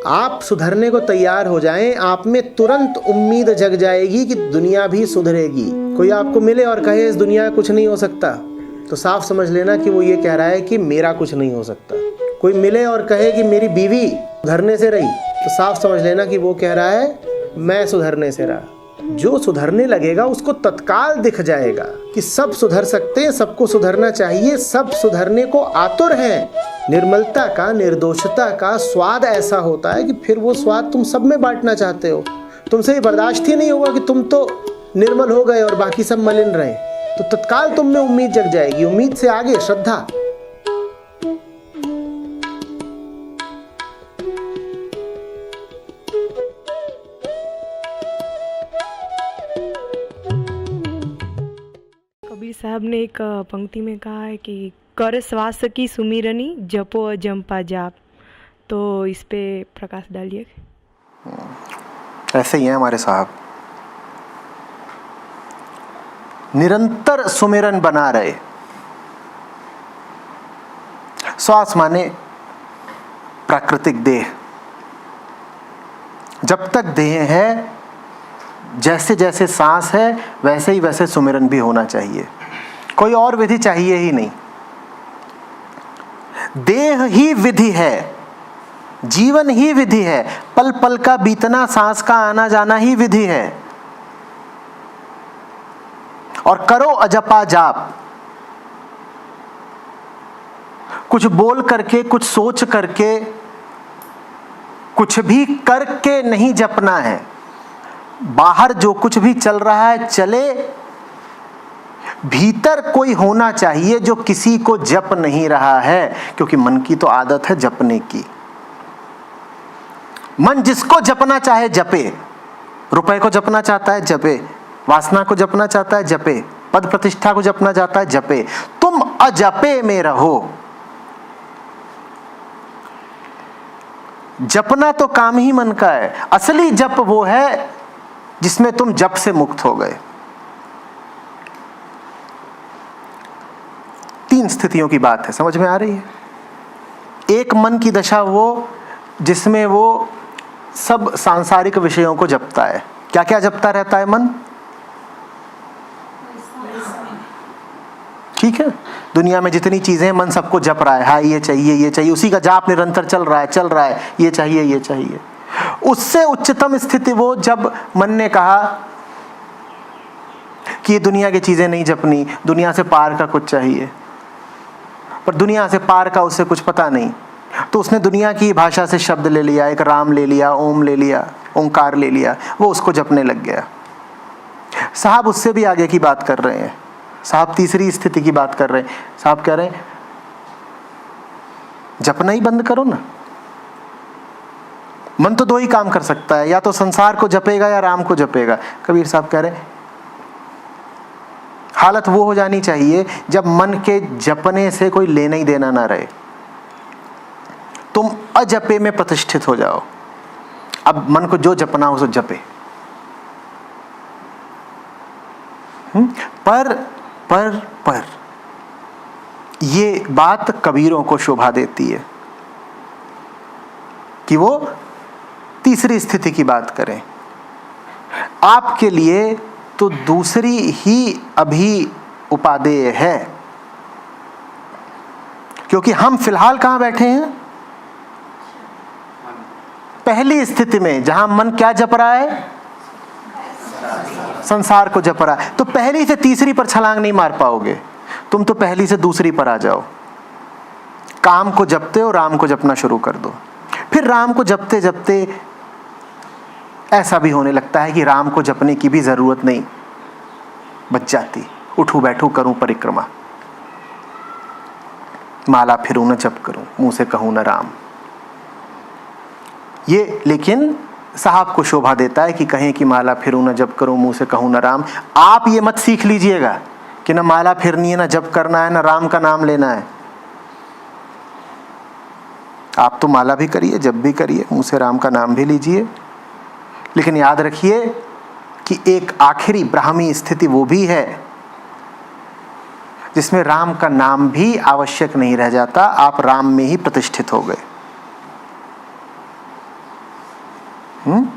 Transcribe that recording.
आप सुधरने को तैयार हो जाएं, आप में तुरंत उम्मीद जग जाएगी कि दुनिया भी सुधरेगी। कोई आपको मिले और कहे इस दुनिया में कुछ नहीं हो सकता, तो साफ समझ लेना कि वो ये कह रहा है कि मेरा कुछ नहीं हो सकता। कोई मिले और कहे कि मेरी बीवी सुधरने से रही, तो साफ समझ लेना कि वो कह रहा है मैं सुधरने से रहा। जो सुधरने लगेगा उसको तत्काल दिख जाएगा कि सब सुधर सकते हैं, सबको सुधरना चाहिए, सब सुधरने को आतुर हैं। निर्मलता का, निर्दोषता का स्वाद ऐसा होता है कि फिर वो स्वाद तुम सब में बांटना चाहते हो। तुमसे ये बर्दाश्त ही नहीं होगा कि तुम तो निर्मल हो गए और बाकी सब मलिन रहे। तो तत्काल तुम में उम्मीद जग जाएगी। उम्मीद से आगे श्रद्धा। कबीर साहब ने एक पंक्ति में कहा है कि कर श्वास की सुमिरनी जपो अजंपा जाप। तो इस पे प्रकाश डालिए। ऐसे ही है हमारे साहब, निरंतर सुमिरन बना रहे। श्वास माने प्राकृतिक देह। जब तक देह है, जैसे जैसे सांस है वैसे ही वैसे सुमिरन भी होना चाहिए। कोई और विधि चाहिए ही नहीं। देह ही विधि है, जीवन ही विधि है, पल पल का बीतना, सांस का आना जाना ही विधि है। और करो अजपा जाप। कुछ बोल करके, कुछ सोच करके, कुछ भी करके नहीं जपना है। बाहर जो कुछ भी चल रहा है चले, भीतर कोई होना चाहिए जो किसी को जप नहीं रहा है, क्योंकि मन की तो आदत है जपने की। मन जिसको जपना चाहे जपे। रुपए को जपना चाहता है जपे, वासना को जपना चाहता है जपे, पद प्रतिष्ठा को जपना चाहता है जपे। तुम अजपे में रहो। जपना तो काम ही मन का है। असली जप वो है जिसमें तुम जप से मुक्त हो गए। 3 स्थितियों की बात है, समझ में आ रही है? एक मन की दशा वो जिसमें वो सब सांसारिक विषयों को जपता है। क्या क्या जपता रहता है मन? ठीक है, दुनिया में जितनी चीजें हैं मन सबको जप रहा है। हाँ ये चाहिए, ये चाहिए, उसी का जाप निरंतर चल रहा है, ये चाहिए, ये चाहिए। उससे उच्चतम स्थिति वो जब मन ने कहा कि ये दुनिया की चीजें नहीं जपनी, दुनिया से पार का कुछ चाहिए। पर दुनिया से पार का उससे कुछ पता नहीं, तो उसने दुनिया की भाषा से शब्द ले लिया, एक राम ले लिया, ओम ले लिया, ओंकार ले लिया, वो उसको जपने लग गया। साहब उससे भी आगे की बात कर रहे हैं। साहब तीसरी स्थिति की बात कर रहे हैं। साहब कह रहे हैं जपना ही बंद करो ना। मन तो 2 ही काम कर सकता है, या तो संसार को जपेगा या राम को जपेगा। कबीर साहब कह रहे हैं हालत वो हो जानी चाहिए जब मन के जपने से कोई लेना ही देना ना रहे। तुम अजपे में प्रतिष्ठित हो जाओ। अब मन को जो जपना हो सो जपे। पर ये बात कबीरों को शोभा देती है कि वो तीसरी स्थिति की बात करें। आपके लिए तो दूसरी ही अभी उपादेय है, क्योंकि हम फिलहाल कहां बैठे हैं? पहली स्थिति में, जहां मन क्या जप रहा है? संसार को जप रहा है। तो पहली से तीसरी पर छलांग नहीं मार पाओगे। तुम तो पहली से दूसरी पर आ जाओ। काम को जपते हो, राम को जपना शुरू कर दो। फिर राम को जपते जपते ऐसा भी होने लगता है कि राम को जपने की भी जरूरत नहीं बच जाती। उठूं बैठूं करूं परिक्रमा, माला फिरूं न जप करूं, मुंह से कहूं न राम। ये लेकिन साहब को शोभा देता है कि कहें कि माला फिरूं न जप करूं, मुंह से कहूं न राम। आप ये मत सीख लीजिएगा कि न माला फिरनी है, न जप करना है, न राम का नाम लेना है। आप तो माला भी करिए, जप भी करिए, मुंह से राम का नाम भी लीजिए, लेकिन याद रखिए कि एक आखिरी ब्राह्मी स्थिति वो भी है जिसमें राम का नाम भी आवश्यक नहीं रह जाता। आप राम में ही प्रतिष्ठित हो गए। हम्म?